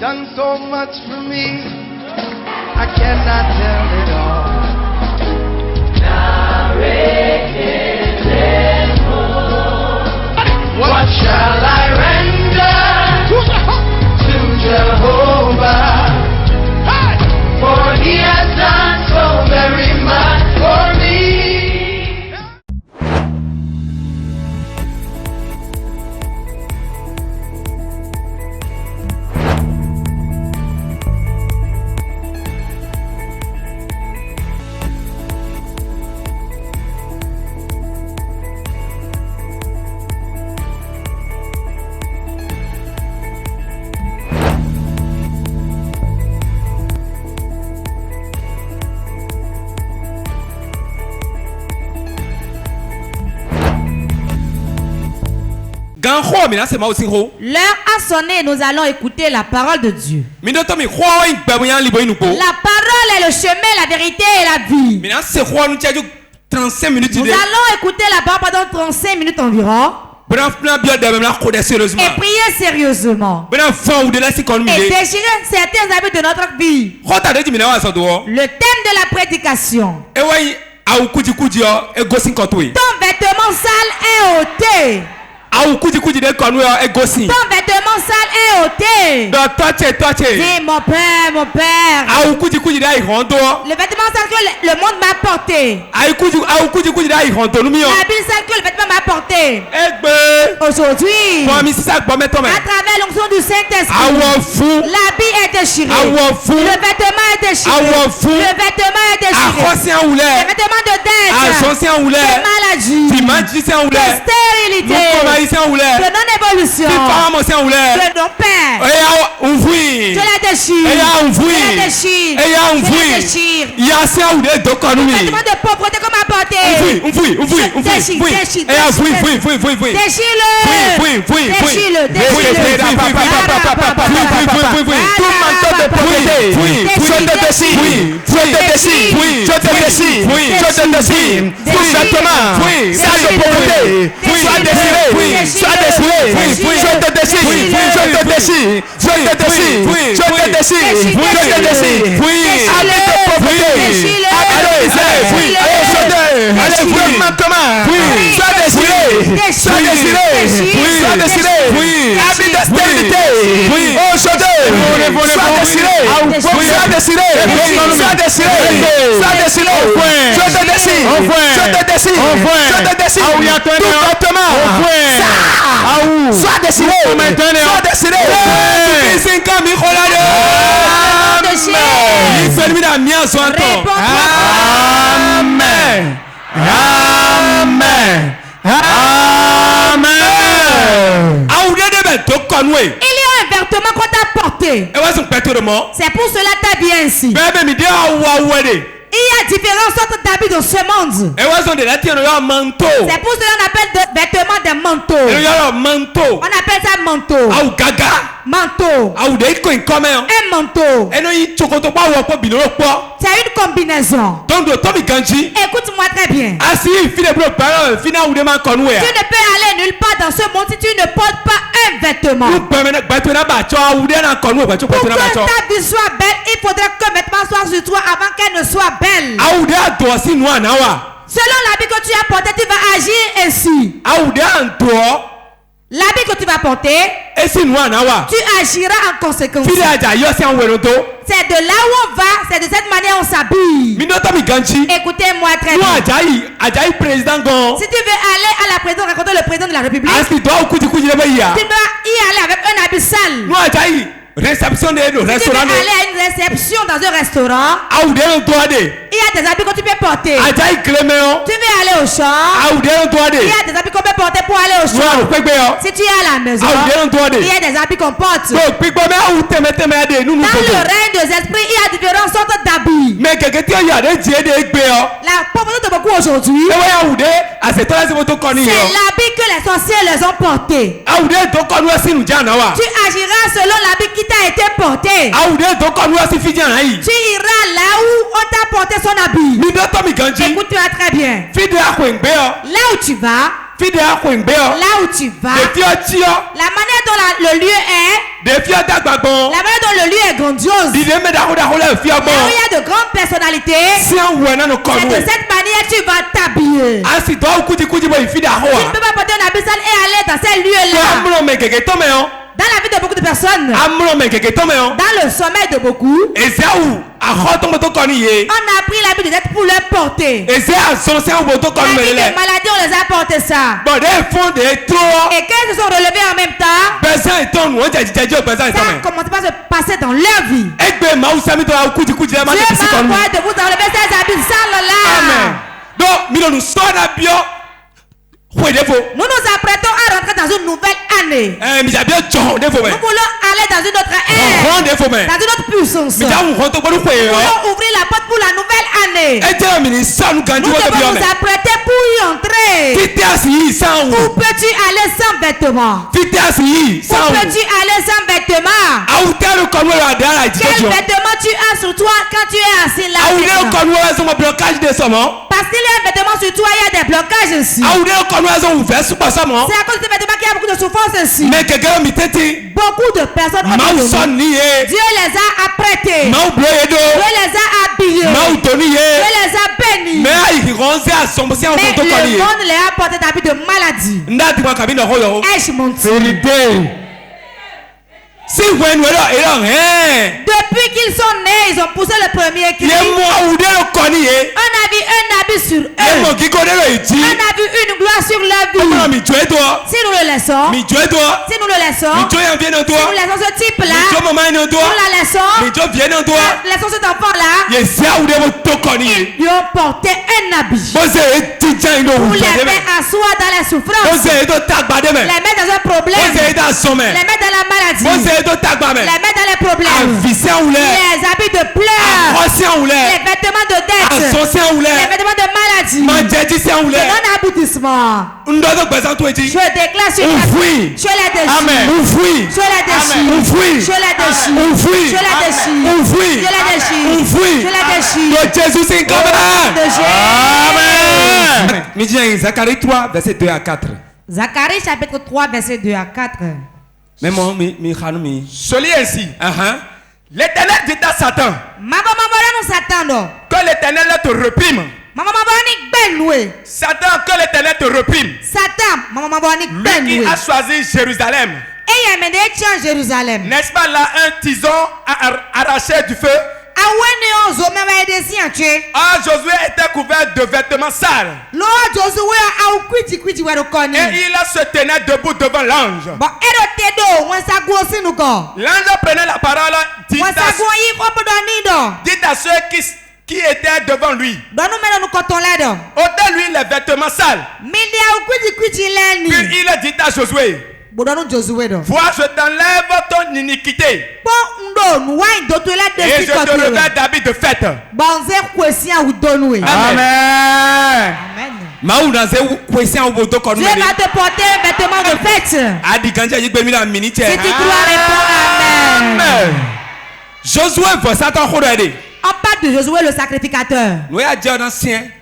done so much for me, I cannot tell it all. What shall I render to Jehovah? For he has done so very much for me. L'heure a sonné et nous allons écouter la parole de Dieu. La parole est le chemin, la vérité et la vie. Nous allons écouter la parole pendant 35 minutes environ. Et prier sérieusement. Et déchirer certains habits de notre vie. Le thème de la prédication. Ton vêtement sale est ôté. Ton vêtement sale est ôté. Dis mon père, mon père. Le vêtement sale que le monde m'a porté. La Bible sale que le vêtement m'a porté. Aujourd'hui, à travers l'onction du Saint-Esprit, l'habit est déchiré. Le vêtement est déchiré. Le vêtement est déchiré. Le vêtement de dette, de maladie, de stérilité, de non-évolution, de non-père. Je la déchire. Je la déchire. Je la déchire. Le vêtement de pauvreté qu'on m'a porté. Déchire-le. Déchire-le. Tout manteau de pauvreté, je te déchire. Je te déchire. Je te déchire. Je te déchire. Tout vêtement, sale de pauvreté, sois déchiré. Sois déchiré. Je te déchire. Je te déchire. Je te déchire. Je te déchire. Je te déchire. Habit de pauvreté. Allez, sois déchiré. Sois déchiré. Sois déchiré. Habit de stérilité. Aujourd'hui, sois déchiré. Sois déchiré. Sois déchiré. Sois déchiré. Je te déchire. Je te déchire. Je te déchire. Tout vêtement. Sois déchiré. Sois déchiré. Amen. Amen. Amen. Il y a un vêtement qu'on t'a porté. C'est pour cela que tu es bien ainsi. Il y a différentes sortes d'habits dans ce monde. C'est pour cela qu'on appelle des vêtements des manteaux. On appelle ça manteau. Manteau. Un manteau. C'est une combinaison. Écoute-moi très bien. Tu ne peux aller nulle part dans ce monde si tu ne portes pas un vêtement. Pour que ta vie soit belle, il faudrait que le vêtement soit sur toi avant qu'elle ne soit belle. Selon l'habit que tu as porté, tu vas agir ainsi. L'habit que tu vas porter, tu agiras en conséquence. C'est de là où on va, c'est de cette manière on s'habille. Écoutez-moi très bien. Si tu veux aller à la présidence, rencontrer le président de la République, tu dois y aller avec un habit sale. Réception de restaurant. Tu peux aller à une réception dans un restaurant. Il y a des habits que tu peux porter. Tu veux aller au champ. Il y a des habits qu'on peut porter pour aller au champ. Si tu es à la maison, il y a des habits qu'on porte. Dans le règne des esprits, il y a différentes sortes d'habits. La pauvreté de beaucoup aujourd'hui, c'est l'habit que les sorciers les ont porté. Tu agiras selon l'habit qui t'a été porté. Tu iras là où on t'a porté son habit. Écoute-moi très bien. Là où tu vas, la manière dont le lieu est, la manière dont le lieu est grandiose, Il est mais d'accord là où il y a de grandes personnalités, c'est de cette manière que tu vas t'habiller. Tu ne peux pas porter un habit sale et aller dans ces lieux-là. Dans la vie de beaucoup de personnes, dans le sommeil de beaucoup, on a pris l'habit d'être pour le porter. La vie de maladie, on les a porté ça. Et quand ils se sont relevés en même temps, ça a commencé par se passer dans leur vie. Dieu m'a envoyé de vous enlever ces habits sales là. Nous nous apprêtons à rentrer dans une nouvelle année. Nous voulons aller dans une autre ère, dans une autre puissance. Nous voulons ouvrir la porte pour la nouvelle année. Nous devons nous apprêter pour y entrer. Où peux-tu aller sans vêtements? Où peux-tu aller sans vêtements? Quel vêtement tu as sur toi quand tu es assis là? Parce qu'il y a un vêtement sur toi, il y a des blocages ici. C'est à cause de ces vêtements qu'il y a beaucoup de souffrance ici. Beaucoup de personnes Dieu les a apprêtés. Dieu les a habillés. Dieu les a bénis. Mais le monde les a portés d'habits de maladie. Ai-je menti? Depuis qu'ils sont nés, ils ont poussé le premier cri. On a vu un habit sur eux. On a vu une gloire sur leur vie. Si nous le laissons, si nous laissons ce type-là, nous la laissons cet enfant-là, ils lui ont porté un habit. Vous les faites asseoir dans la souffrance, les mettre dans un problème, les mettre dans la maladie, les mettre dans les problèmes, les habits de pleurs, les vêtements de dette, les vêtements de maladie, de non-aboutissement. Je déclare sur la vie, je les déchire, je les déchire, je les déchire, je les déchire, je les déchire, je les déchire. Amen. Zacharie 3, verset 2 à 4. Zacharie chapitre 3, verset 2 à 4. Je lis ainsi. L'Éternel dit à Satan que l'Éternel te réprime. Satan, que l'Éternel te réprime. Lui qui a choisi Jérusalem. N'est-ce pas là un tison arraché du feu? Josué était couvert de vêtements sales. Et il se tenait debout devant l'ange. L'ange prenait la parole, dit à ceux qui étaient devant lui, ôtez lui les vêtements sales. Puis il dit à Josué, vois, je t'enlève ton iniquité et je te revêts d'habits de fête. Amen. Amen. Dieu va te porter un vêtement de fête. Si tu crois, réponds Amen. Josué, on parle de Josué le sacrificateur.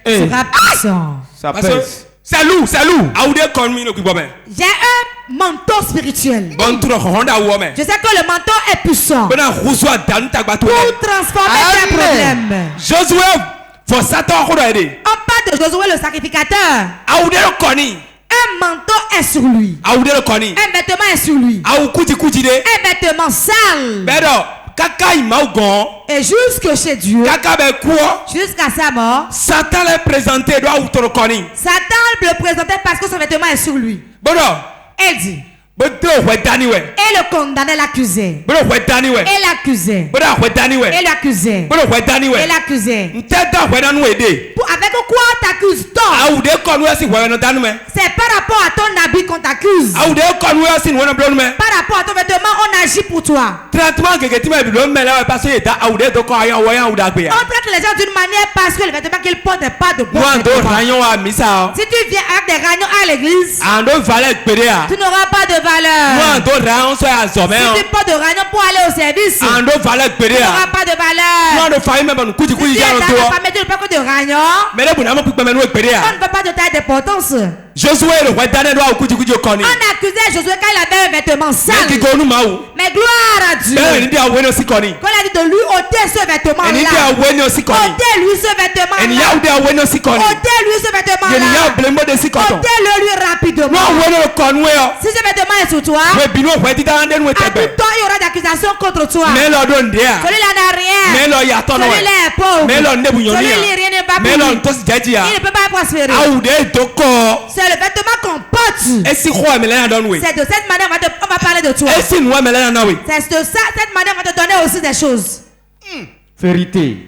Sera puissant. C'est loup. J'ai un manteau spirituel. Je sais que le manteau est puissant pour transformer tes problèmes. Josué, on parle de Josué le sacrificateur. Un manteau est sur lui. Un vêtement est sur lui. Un vêtement sale. Et jusque chez Dieu, jusqu'à sa mort, Satan l'a présenté. Satan le présentait parce que son vêtement est sur lui. Elle dit, et le condamné l'accusait. Et l'accusait. Et l'accusait. Et l'accusait. Avec quoi t'accuses-t-on? C'est par rapport à ton habit qu'on t'accuse. Par rapport à ton vêtement, on agit pour toi. On traite les gens d'une manière parce que le vêtement qu'ils portent n'est pas de bon vêtement. Si tu viens avec des ragnons à l'église, tu n'auras pas de valeur. Si tu portes de ragnon pour aller au service, tu n'auras pas de valeur. Si tu es dans la famille, tu ne portes pas de ragnon, on ne peut pas de taille d'importance. Josué le roi Daniel doit au On accusait Josué quand il avait un vêtement sale. Mais gloire à Dieu. Quand il a dit de lui ôter ce vêtement-là. Ôtez-lui ce vêtement-là. Ôtez-lui ce vêtement-là. Ôtez-le lui rapidement. Si ce vêtement est sur toi, à tout temps il y aura d'accusations contre toi. Celui-là n'a rien. Celui-là est pauvre. Celui-là rien ne va pour lui. Il ne peut pas prospérer. C'est le vêtement qu'on porte. C'est de cette manière on va parler de toi. C'est de cette manière on va te donner aussi des choses. Vérité.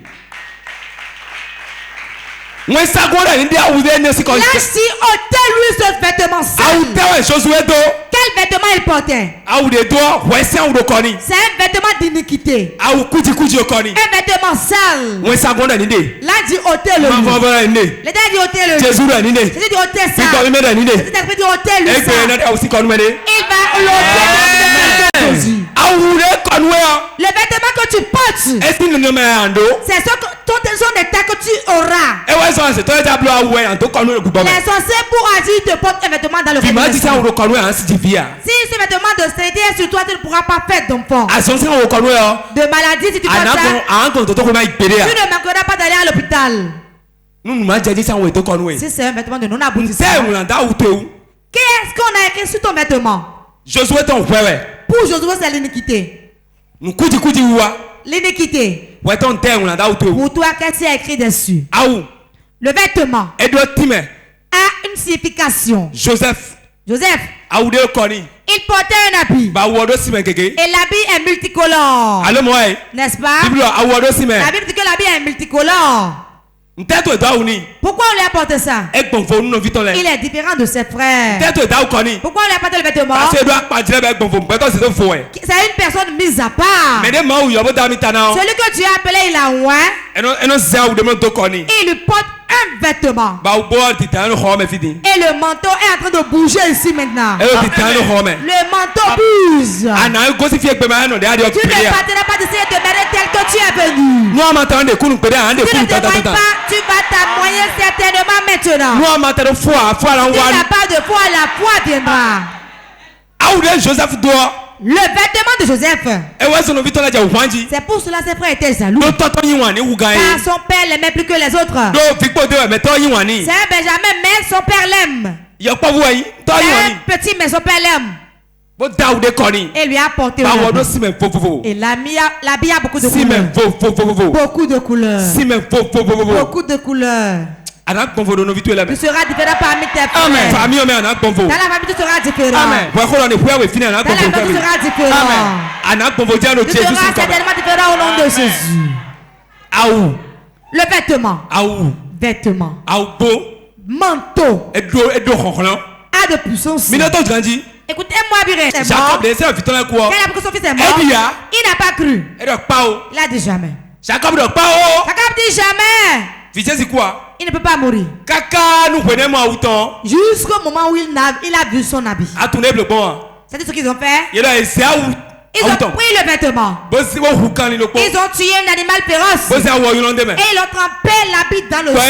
Là, si ôtez-lui ce vêtement sale. Quel vêtement il portait? C'est un vêtement d'iniquité. Un vêtement sale. Là, dit ôtez-le. L'État dit ôtez-le. Jésus dit ôtez ça. Jésus dit ôtez-le ça. Il va l'ôter. Le vêtement que tu portes, c'est ce que sont des tas que tu auras. Les sorciers pour agir te portent un vêtement dans le vêtement. Si ce vêtement de sainteté est sur toi, tu ne pourras pas faire d'enfant. De maladie, si tu fais ça, tu ne manqueras pas d'aller à l'hôpital. Si c'est un vêtement de non-aboutissement, qu'est-ce qu'on a écrit sur ton vêtement? Pour Josué, c'est l'iniquité. L'iniquité. Pour toi, qu'est-ce qu'il y a écrit dessus? Le vêtement a une signification. Joseph, il portait un habit. Et l'habit est multicolore. N'est-ce pas? L'habit est multicolore. Pourquoi on lui a porté ça? Il est différent de ses frères. Pourquoi on lui a porté le vêtement? C'est une personne mise à part. Celui que Dieu a appelé, il a oint. Il lui porte un vêtement. Et le manteau est en train de bouger ici maintenant. Le manteau bouge. Tu ne partiras pas d'ici et demeurer tel que tu es venu. Tu ne te moignes pas, tu vas t'amoyer certainement maintenant. Tu n'as pas de foi, la foi viendra. Le vêtement de Joseph. C'est pour cela que ses frères étaient jaloux. Car son père l'aimait plus que les autres. C'est un Benjamin, mais son père l'aime. C'est un petit, mais son père l'aime. Et lui a porté et l'habit a beaucoup de couleurs. Beaucoup de couleurs. Beaucoup de couleurs. Tu seras différent parmi tes frères. Dans la famille, tu seras différent. Dans la famille, tu seras différent. Tu seras certainement différent au nom de Jésus. Le vêtement. Manteau. A de puissance. Écoutez-moi bien. Jacob, quand il a pris son fils est mort, il n'a pas cru. Il a dit jamais. Jacob dit jamais. Il ne peut pas mourir. Jusqu'au moment où il a vu son habit. C'est ce qu'ils ont fait. Ils ont pris le vêtement. Ils ont tué un animal féroce. Et ils ont trempé l'habit dans le sang.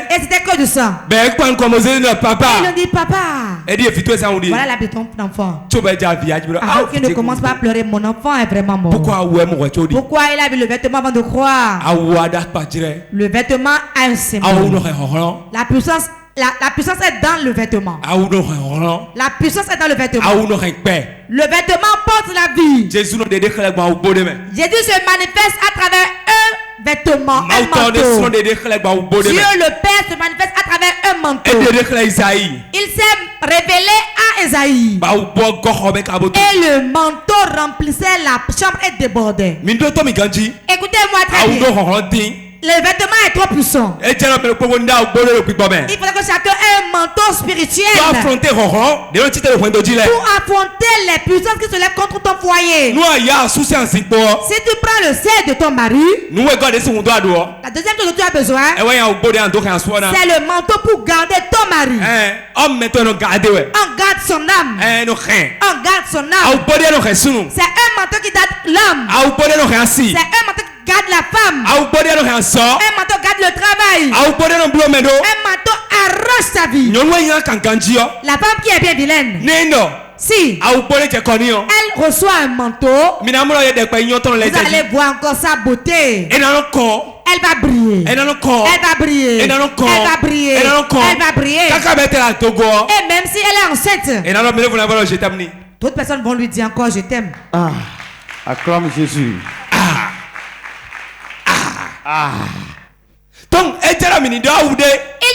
Et c'était que du sang. Et ils ont dit, papa, voilà l'habit de ton enfant. Avant qu'il ne commence pas à pleurer, mon enfant est vraiment mort. Pourquoi il a vu le vêtement avant de croire? Le vêtement a un symbole. La puissance est dans le vêtement. La puissance est dans le vêtement. Le vêtement porte la vie. Jésus se manifeste à travers un vêtement, un manteau. Dieu le Père se manifeste à travers un manteau. Il s'est révélé à Esaïe. Et le manteau remplissait la chambre et débordait. Écoutez-moi très bien. Le vêtement est trop puissant. Il faudrait que chacun ait un manteau spirituel pour affronter les puissances qui se lèvent contre ton foyer. Si tu prends le sein de ton mari, la deuxième chose que tu as besoin, c'est le manteau pour garder ton mari. On garde son âme. On garde son âme. C'est un manteau qui garde l'homme. C'est un manteau qui garde la femme. Un manteau garde le travail. Un manteau arrache sa vie. La femme qui est bien vilaine, si elle reçoit un manteau, vous allez voir encore sa beauté. Elle va briller. Elle va briller. Elle va briller. Elle va briller. Et même si elle est enceinte, d'autres personnes vont lui dire encore je t'aime. Acclame Jésus. Donc, il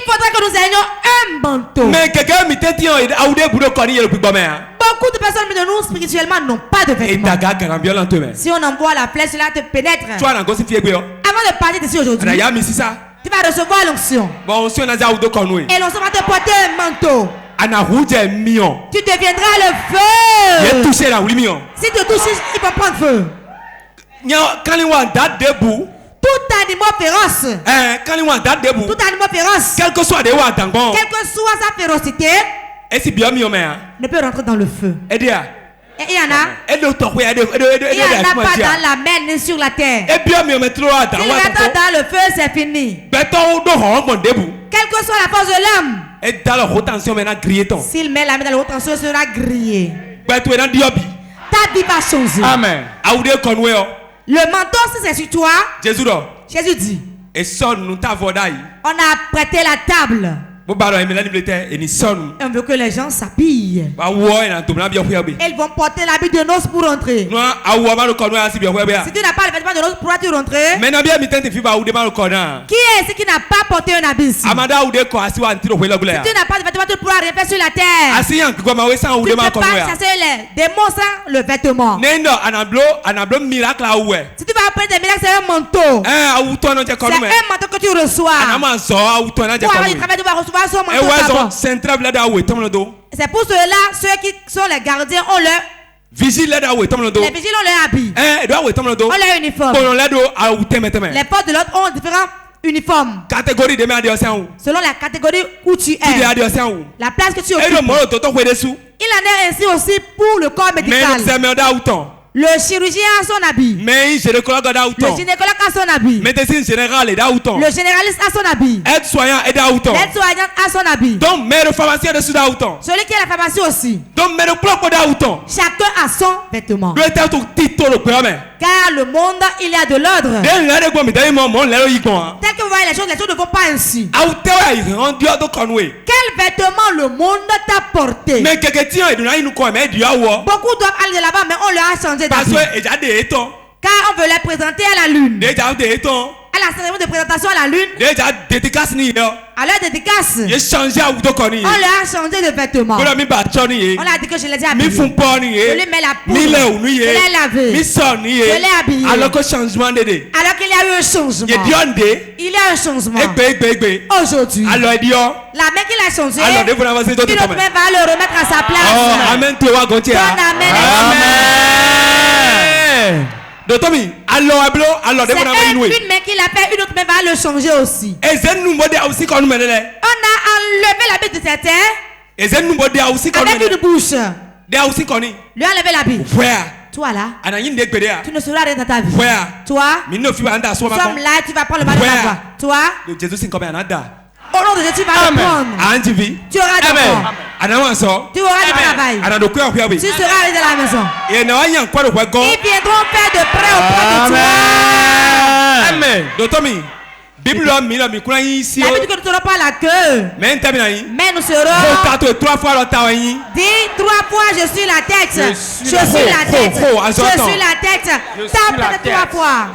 faudra que nous ayons un manteau. Beaucoup de personnes de nous spirituellement n'ont pas de vêtements. Si on envoie la flèche, cela te pénètre. Avant de partir d'ici aujourd'hui, tu vas recevoir l'onction. Et l'onction va te porter un manteau. Tu deviendras le feu. Si tu touches, il va prendre feu. Tout animal féroce. Tout animal féroce. Quelle que soit sa férocité, ne peut rentrer dans le feu. Et il y en a. Il y en a pas dans la mer ni sur la terre. S'il rentre dans le feu, c'est fini. Quelle que soit la force de l'homme, s'il met la main dans la haute tension, il sera grillé. Ta vie va changer. Amen. Le manteau, si c'est sur toi, Jésus dit, on a prêté la table. Et on veut que les gens s'habillent. Ils vont porter l'habit de noces pour rentrer. Si tu n'as pas le vêtement de noces, pourras-tu rentrer? Qui est ce qui n'a pas porté un habit ici? Si tu n'as pas de vêtement, tu ne pourras rien faire sur la terre. Tu ne peux pas chasser les démons sans le vêtement. Si tu vas apprendre des miracles, c'est un manteau. C'est un manteau que tu reçois. Pour avoir du travail, tu vas recevoir son manteau d'abord. C'est pour cela, ceux qui sont les gardiens ont leur vigiles ont leur habit, ont leur uniforme. Les portes de l'autre ont différents uniformes selon la catégorie où tu es, la place que tu occupes. Il en est ainsi aussi pour le corps médical. Le chirurgien a son habit. Le gynécologue a son habit. Le généraliste a son habit. L'aide-soignante a son habit. Celui qui a la pharmacie aussi. Chacun a son vêtement. Car le monde, il y a de l'ordre. Tel que vous voyez les choses ne vont pas ainsi. Quel vêtement le monde t'a porté? Beaucoup doivent aller de l'avant, mais on leur a changé d'habit. Car on veut les présenter à la lune. À la cérémonie de présentation à la lune, à leur dédicace, on leur a changé de vêtements. On a dit que je les ai habillés. Je lui mets la poudre. Je l'ai lavé. Je l'ai habillé. Alors qu'il y a eu un changement. Il y a un changement. Aujourd'hui, la main qu'il a changé, une autre main va le remettre à sa place. Amen. Bon amen. C'est une main qu'il a fait, une autre main va le changer aussi. On a enlevé l'habit de certains avec une bouche. Lui a enlevé l'habit. Toi là, tu ne seras rien dans ta vie. Toi, sommes là, tu vas prendre le mal de ta voix. Toi, au nom de Jésus, tu vas le prendre. Tu auras du corps. Tu auras du travail. Tu seras allé de la maison. Ils viendront faire de près auprès de toi. Amen. La Bible dit que nous ne serons pas la queue, mais nous serons. Dis 3 fois je suis la tête. Je suis la tête. Je suis la tête. Tape 3 fois.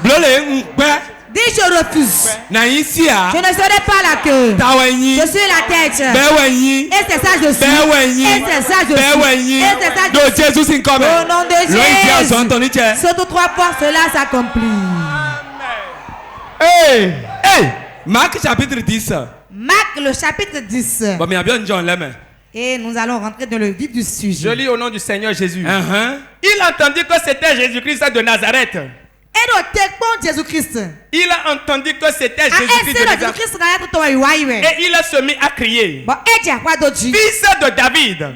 Dis je refuse. Je ne serai pas la queue. Je suis la tête. Et c'est ça je suis. Et c'est ça je suis. Et c'est ça je suis. Au nom de Jésus. Saute 3 fois, cela s'accomplit. Hey! Lisez. Marc chapitre 10. Marc le chapitre 10. Bon, mais bien John là, mais. Et nous allons rentrer dans le vif du sujet. Je lis au nom du Seigneur Jésus. Il entendit que c'était Jésus-Christ de Nazareth. Il a entendu que c'était Jésus-Christ de Nazareth. Et il se mit à crier. Fils de David.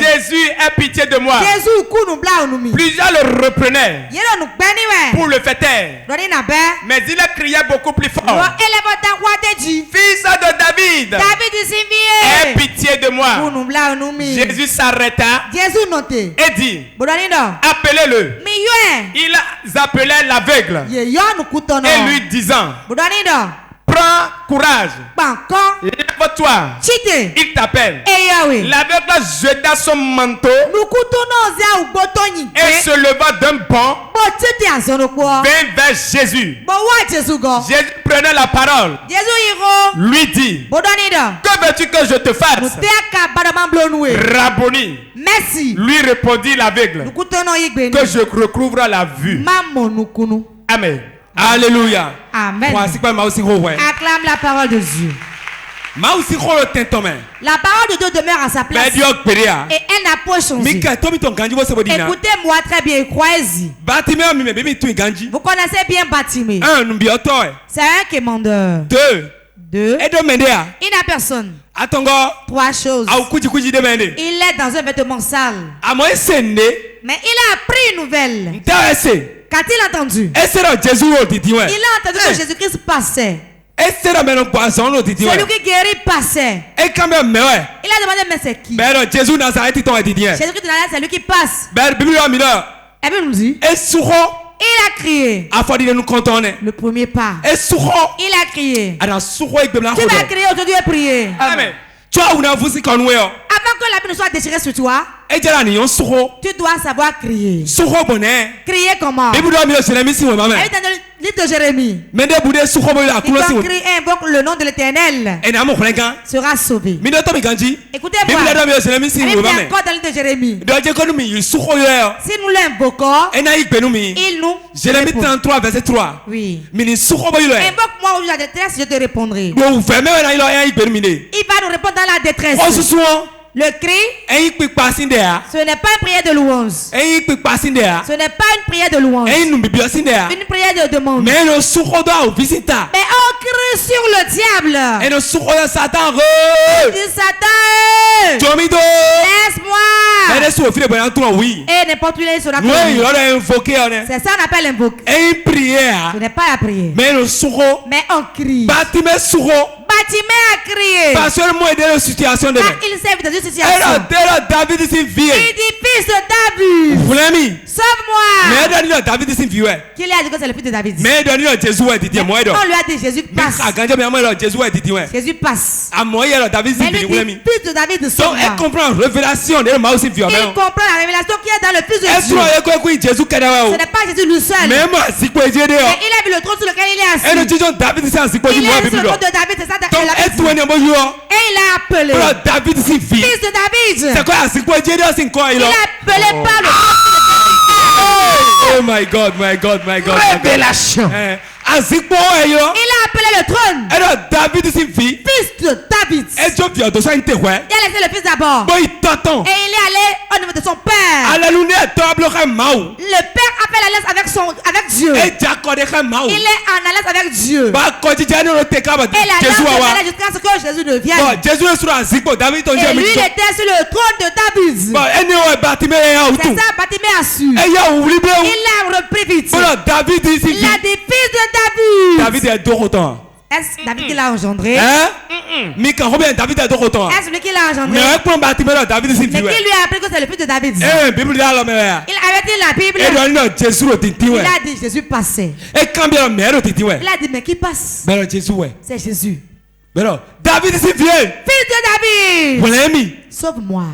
Jésus, aie pitié de moi. Plusieurs le reprenaient pour le fêter. Mais il a crié beaucoup plus fort. Fils de David. Aie pitié de moi. Jésus s'arrêta et dit, appelez-le. Ils appelaient l'aveugle et lui disant, prends courage, lève-toi, il t'appelle. L'aveugle jeta son manteau et se leva d'un bond, vint vers Jésus. Jésus prenait la parole, lui dit, que veux-tu que je te fasse? Rabboni. Merci. Lui répondit l'aveugle, que je recouvre la vue. Amen. Alléluia. Amen. Acclame la parole de Dieu. La parole de Dieu demeure à sa place. Et elle n'a pas changé. Écoutez-moi très bien, croyez-y. Vous connaissez bien Bartimée. C'est un quémandeur. Deux. Il n'a personne. Trois choses. Il est dans un vêtement sale. Mais il a appris une nouvelle. Qu'a-t-il entendu? Il a entendu que Jésus-Christ passait. Celui qui guérit passait. Il a demandé, mais c'est qui? Jésus de Nazareth, c'est lui qui passe. La Bible nous dit, il a crié. Le premier pas. Il a crié. Tu vas crier aujourd'hui et prier. Amen. Avant que la Bible soit déchirée sur toi, tu dois savoir crier. Crier comment? Livre de Jérémie. Quiconque crie et invoque le nom de l'Éternel sera sauvé. Écoutez-moi. La Bible est encore dans le livre de Jérémie. Si nous l'invoquons, il nous Jérémie 33 verset 3. Oui. Invoque-moi aujourd'hui la détresse, je te répondrai. Il va nous répondre dans la détresse. Le cri, ce n'est pas une prière de louange. Ce n'est pas une prière de louange. Une prière de demande. Mais on crie sur le diable. Satan, laisse-moi. Et n'importe où il est sur la terre. C'est ça qu'on appelle invoquer. Ce n'est pas la prière. Mais on crie. Bartimée a crié. Parce que il situation de il s'est vu dans une situation. Il dit, fils de David, sauve-moi. Qu'il a dit que c'est le fils de David. On lui a dit, Jésus passe. Jésus passe. Mais lui dit, fils de David, sauve-moi. Donc elle comprend la révélation de il comprend la révélation qui est dans le fils de Dieu. Ce n'est pas Jésus le seul. Mais il a vu le trône sur lequel il est assis. Il est sur le trône de David, c'est ça. Et il a appelé fils de David. Il a appelé par le oh my God. Révélation. Il a appelé le trône fils de David. Il a laissé le fils d'abord. Et il est allé au niveau de son père. Le père a fait l'alliance avec Dieu. Il est en alliance avec Dieu. Et l'alliance est jusqu'à ce que Jésus ne vienne. Et lui il était sur le trône de David. C'est ça, Bartimée a su. Il a repris vite. Il a dit fils de David. David est d'autant. Est-ce David qui l'a engendré? Est-ce lui qui l'a engendré? Mais qui lui a appris que c'est le fils de David? Il avait dit la Bible. Il a dit Jésus passait. Il a dit mais qui passe? C'est Jésus. David fils de David, sauve-moi.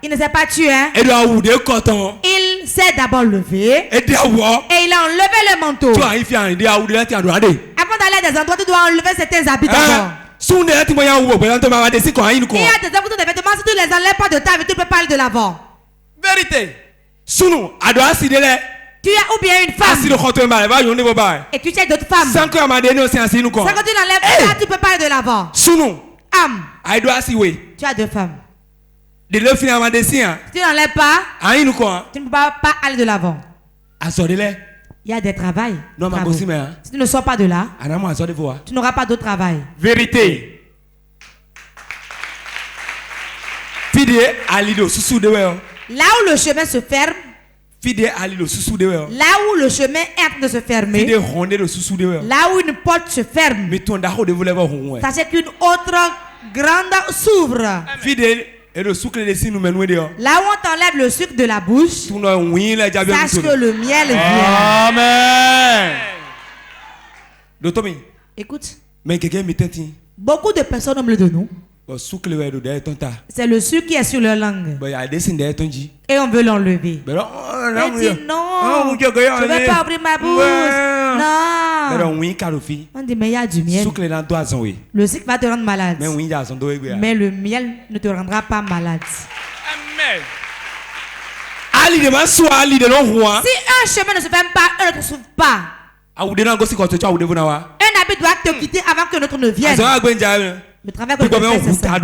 Il ne s'est pas tué. Il s'est d'abord levé et il a enlevé le manteau. Avant d'aller à des endroits, tu dois enlever certains habits d'abord. Il y a des endroits où des vêtements, si tu les enlèves pas de ta vie, tu peux parler de l'avant. Vérité. Tu as ou bien une femme. Et tu as d'autres femmes. Sans que tu n'enlèves pas, tu peux pas aller de l'avant. Tu as deux femmes. Si tu n'enlèves pas, tu ne peux pas aller de l'avant. Il y a des travails. Si tu ne sors pas de là, tu n'auras pas d'autre travail. Vérité. Là où le chemin se ferme, là où le chemin est en train de se fermer, là où une porte se ferme, sachez qu'une autre grande s'ouvre. Là où on t'enlève le sucre de la bouche, sache que le miel vient. Amen. Écoute, beaucoup de personnes ont de nous. C'est le sucre qui est sur leur langue. Et on veut l'enlever. Et dit non, je ne vais pas ouvrir ma bouche. Non. On dit mais il y a du miel. Le sucre va te rendre malade. Mais le miel ne te rendra pas malade. Amen. Si un chemin ne se ferme pas, un ne se s'ouvre pas. Un habit doit te quitter avant que l'autre ne vienne. Le travail que je fais, c'est ça.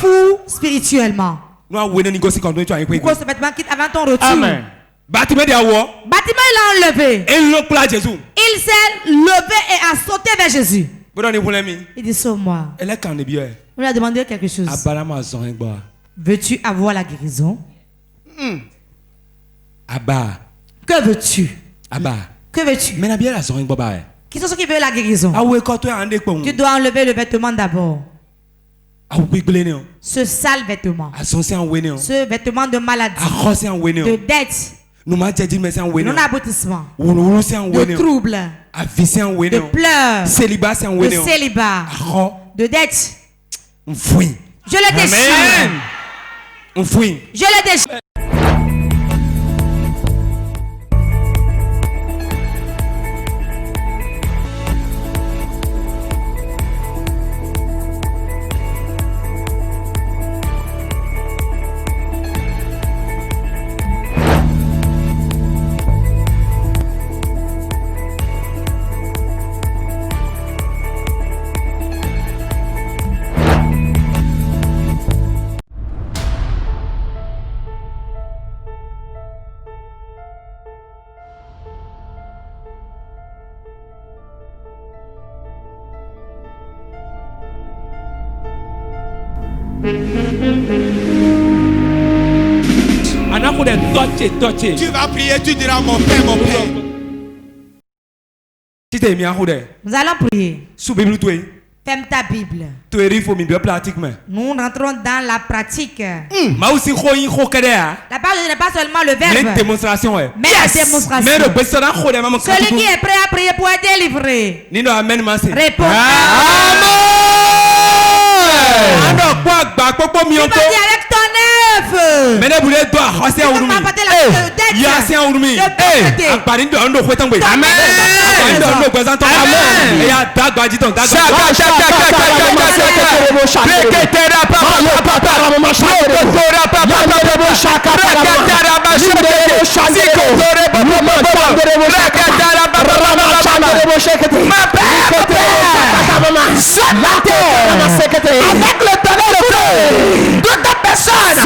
Fou spirituellement. Pourquoi ce vêtement quitte avant ton retour? Amen. Bâtiment il a enlevé. Il s'est levé et a sauté vers Jésus. Il dit sauve-moi. On lui a demandé quelque chose. Veux-tu avoir la guérison? Que veux-tu? Que veux-tu? Qui sont ceux qui veulent la guérison? Tu dois enlever le vêtement d'abord. Ce sale vêtement. Ce vêtement de maladie. De dette. Non-aboutissement. De troubles. De pleurs. De célibat. De dette. Je le déchire. Je le déchire. Tu vas prier, tu diras mon Père, mon Père. Nous allons prier. Ferme ta Bible. Nous rentrons dans la pratique. La parole n'est pas seulement le verbe, mais la démonstration. Celui qui est prêt à prier pour être délivré, répond Amen. Tu vas dire avec ton œuf. Tu vas m'apporter la dette. Avec le tonnerre de feu, toute personne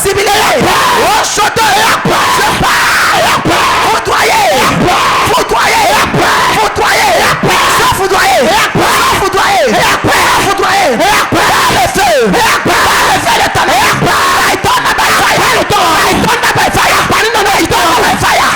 Sibilé. Oh, chanteur. Foudroyer. Foudroyer. Foudroyer. Sans foudroyer. Sans foudroyer. Foudroyer. Par le feu. Par le feu de ta mère. I don't have fire. I don't have fire. I don't have fire.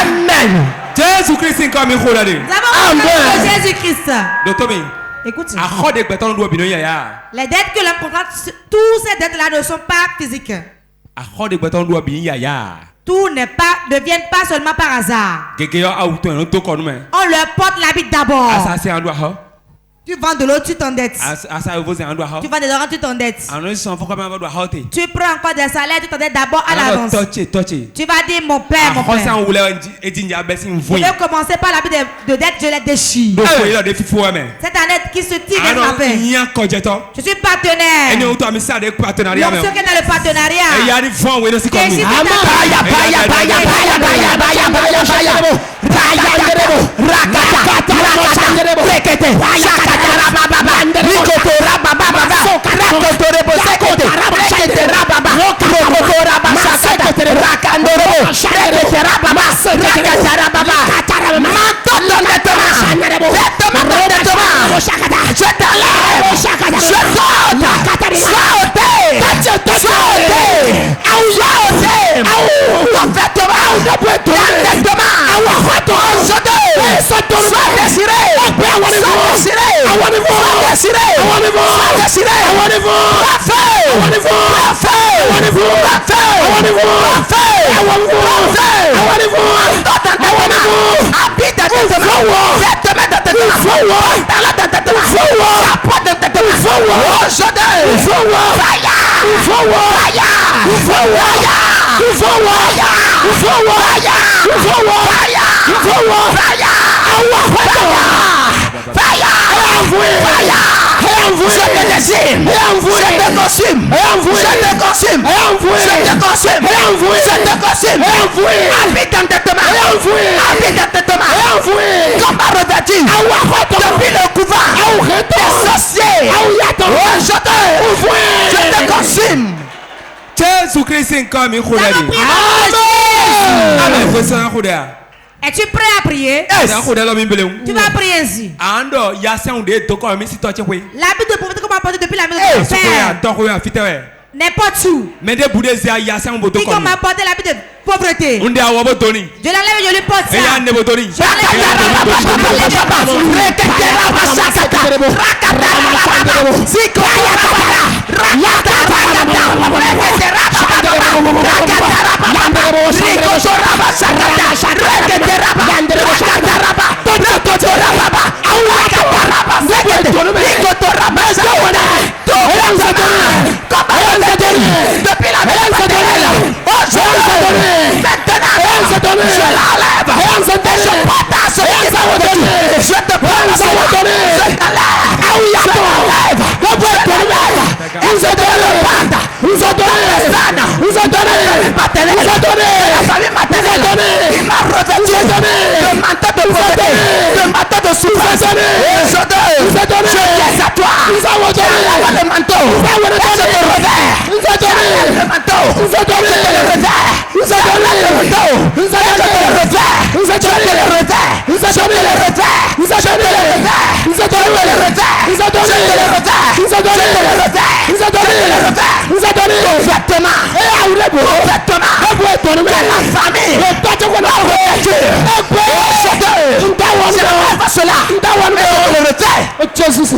Amen. Jésus-Christ est comme Amen. Jésus-Christ. Écoute. Les dettes que l'on contracte, toutes ces dettes-là ne sont pas physiques. Tout ne viennent pas seulement par hasard. On leur porte l'habit d'abord. Tu vends de l'eau, tu t'endettes. Tu vends des oranges, tu t'endettes. Tu prends encore des salaires, tu t'endettes d'abord à l'avance. Tu vas dire mon père, mon père. Je vais commencer par l'habit de dette, je les déchire. Cette année qui se tire vers ma paix. Je suis partenaire. L'onction qui est dans le partenariat. Jésus-Christ est comme une es-tu prêt à prier? Yes. Tu vas prier ainsi. L'habit de pauvreté qu'on m'a apporté depuis la maison de mon père. N'importe où. Qui qu'on m'a apporté l'habit de pauvreté. Je l'enlève et je lui porte ça.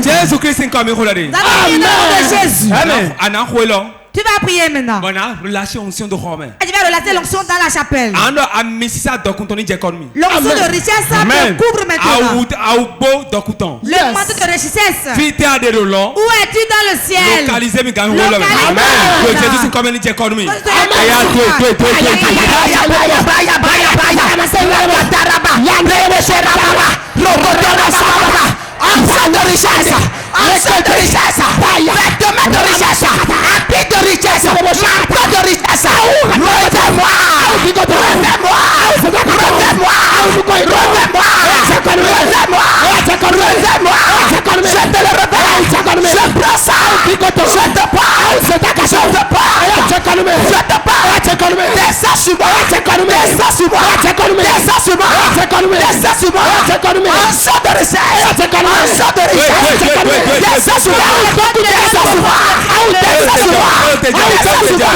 Jésus-Christ est comme une Amen. Tu vas prier maintenant. Et tu vas relater l'onction dans la chapelle. L'onction de richesse te couvre maintenant. Le manteau de richesse. Où es-tu dans le ciel? Vêtements de richesse, habits de richesse, marteau de richesse, Je te parle. Descends sur moi. Descends sur moi. Descends sur moi. Descends sur moi. Un sort de richesse. Un sort de richesse. Descends sur moi. Descends sur moi. Descends sur moi. Descends sur moi.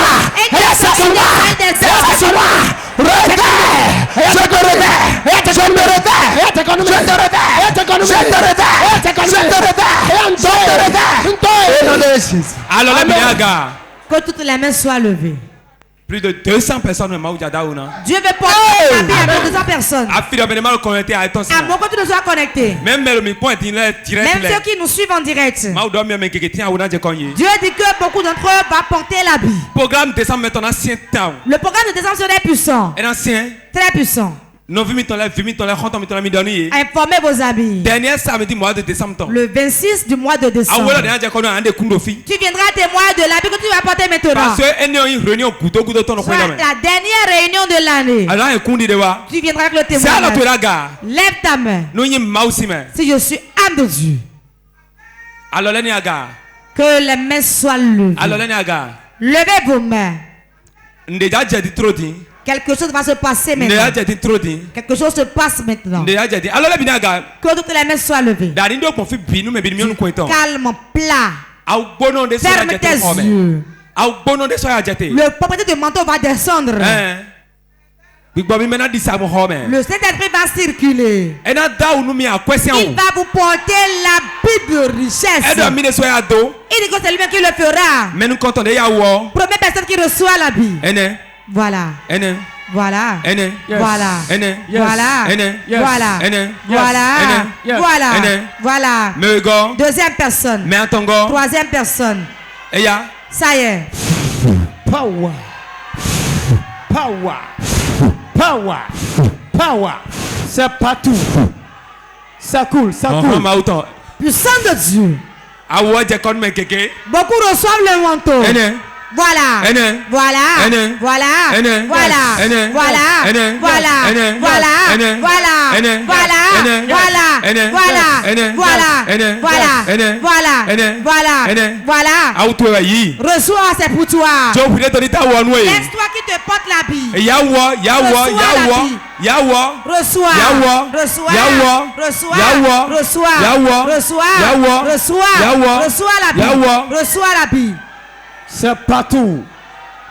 Descends sur moi. Descends sur moi. Réveille. Je te réveille. Je me réveille. Je te réveille. Je te réveille. Je te réveille. Alors la Biaga. Que toutes les mains soient levées. Plus de 200 personnes au Maoujada. Dieu veut porter la vie à 200 personnes. À moins que tu ne sois connecté. Même ceux qui nous suivent en direct. Dieu dit que beaucoup d'entre eux vont porter la vie. Le programme de décembre serait puissant. Très puissant. Informez vos amis. Dernier samedi mois de décembre. Le 26 du mois de décembre. Tu viendras témoin de la vie que tu vas porter maintenant. La dernière réunion de l'année. Tu viendras avec le témoignage. Lève ta main. Si je suis âme de Dieu. Que les mains soient levées. Levez vos mains. Quelque chose va se passer maintenant. Quelque chose se passe maintenant. Que toutes les mains soient levées. Calme, plat. Ferme tes yeux. Le propriétaire de manteau va descendre. Le Saint-Esprit va circuler. Il va vous porter la Bible de richesse. Il dit que c'est lui-même qui le fera. Première personne qui reçoit la Bible. Voilà. Voilà. Voilà. Voilà. Voilà. Voilà. Deuxième personne. Troisième personne. Ça y est. Power. Power. Power. Power. C'est partout. Ça coule. Puissant de Dieu. Beaucoup reçoivent le manteau. Voilà. Voilà. Voilà. Voilà. Voilà. Voilà. Voilà. Voilà. Voilà. Voilà. Voilà. Reçois, c'est pour toi. Laisse-toi qui te porte la Bible. Reçois la Bible. C'est partout.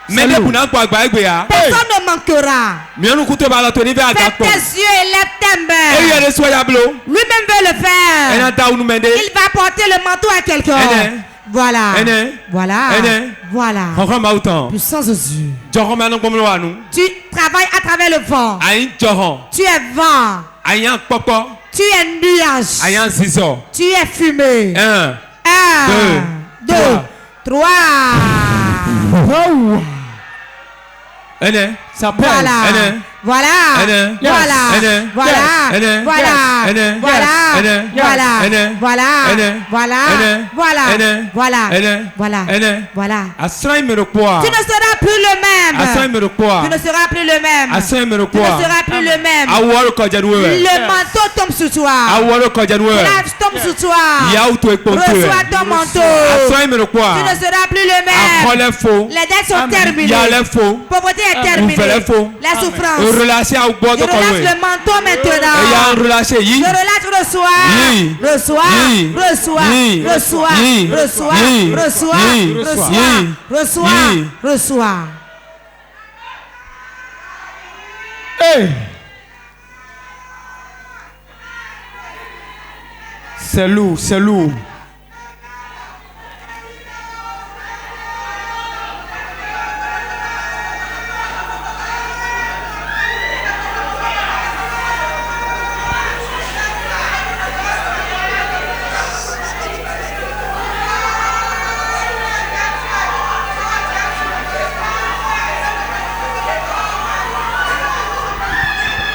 Personne ne manquera. Fais tes yeux et lève tes mains. Lui-même veut le faire. Il va porter le manteau à quelqu'un. Voilà. Voilà. Puissance de Dieu. Tu travailles à travers le vent. Tu es vent. Tu es nuage. Tu es fumée. 1, 2, 3. Ça pèse. Voilà. Tu ne seras plus le même. Le manteau tombe sur toi. L'âge tombe sur toi. Reçois ton manteau. Tu ne seras plus le même. Les dettes sont terminées. Pauvreté est terminée. La souffrance. Je relâche le manteau maintenant. Je relâche, reçois. Hey. C'est lourd.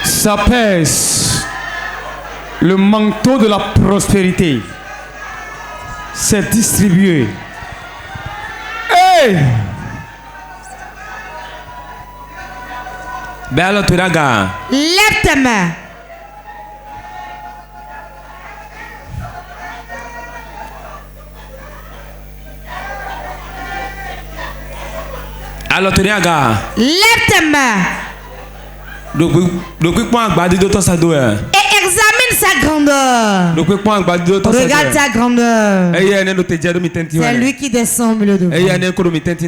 Ça pèse. Le manteau de la prospérité s'est distribué. Hey! Lève tes mains. Alors tenez à gars. Lève tes mains. Et examine sa grandeur. Regarde sa grandeur. C'est lui qui descend au milieu de vous.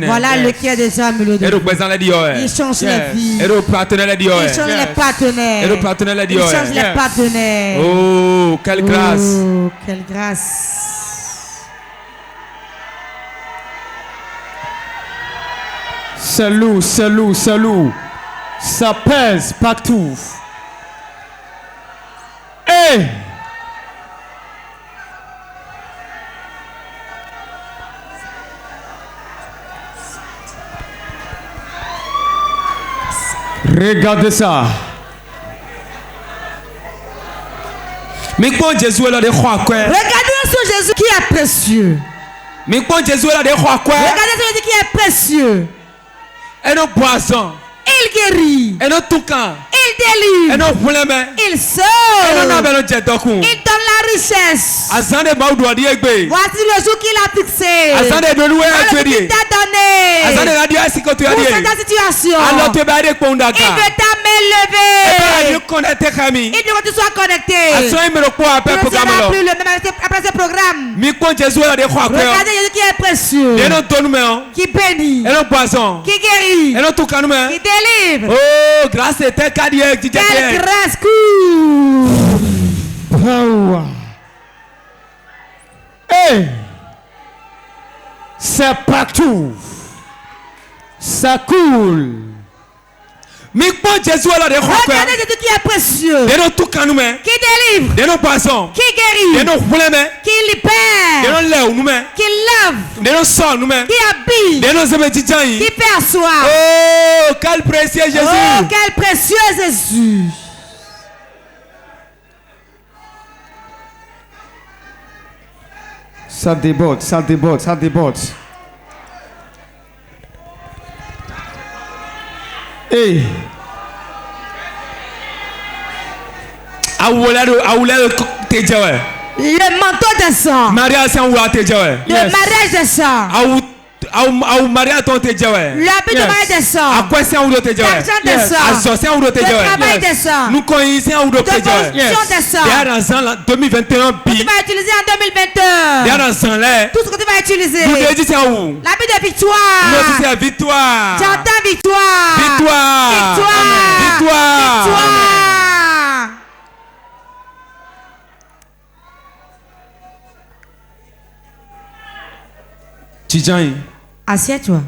Voilà le qui est déjà au milieu de vous. Il change les vies. Il change les partenaires. Il change les partenaires. Oh, quelle grâce. Oh, quelle grâce. Salut. Ça pèse partout. Hey! Regardez ça. Mais quand Jésus est là, regardez sur Jésus qui est précieux. Mais quand Jésus est là, regardez sur Jésus qui est précieux. Et nos poissons. Il guérit. Et nos toucans. Il délivre. Et nos problèmes. Il sauve. Et nos il donne la richesse. Voici le jour qu'il a fixé. Il t'a donné. Pour cette situation. Il veut t'améliorer. Il veut que tu sois connecté. Tu ne seras plus le même après ce programme. Regardez Jésus qui est précieux. Qui bénit. Qui guérit. Qui délivre. Oh, grâce et quelle grâce. Hey, c'est partout. Ça coule. Mais quand Jésus est là, regardez Jésus qui est précieux. Qui délivre. Qui guérit. Qui libère. Qui lave. Qui habille. Qui perçoit. Oh, quel précieux Jésus. Oh, quel précieux Jésus. Ça déborde. Hey. Le manteau descend. Le mariage descend. L'habit de mariage descend. L'argent descend. Le travail descend. Nous connaissons de fonction descend. Tu vas utiliser en 2021. Tout ce que tu vas utiliser. L'habit de victoire. J'entends victoire. Assieds-toi.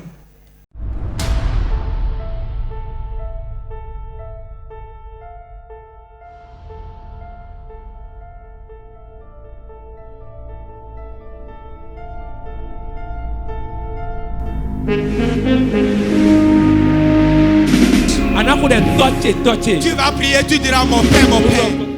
Tu vas prier, tu diras mon Père, mon Père.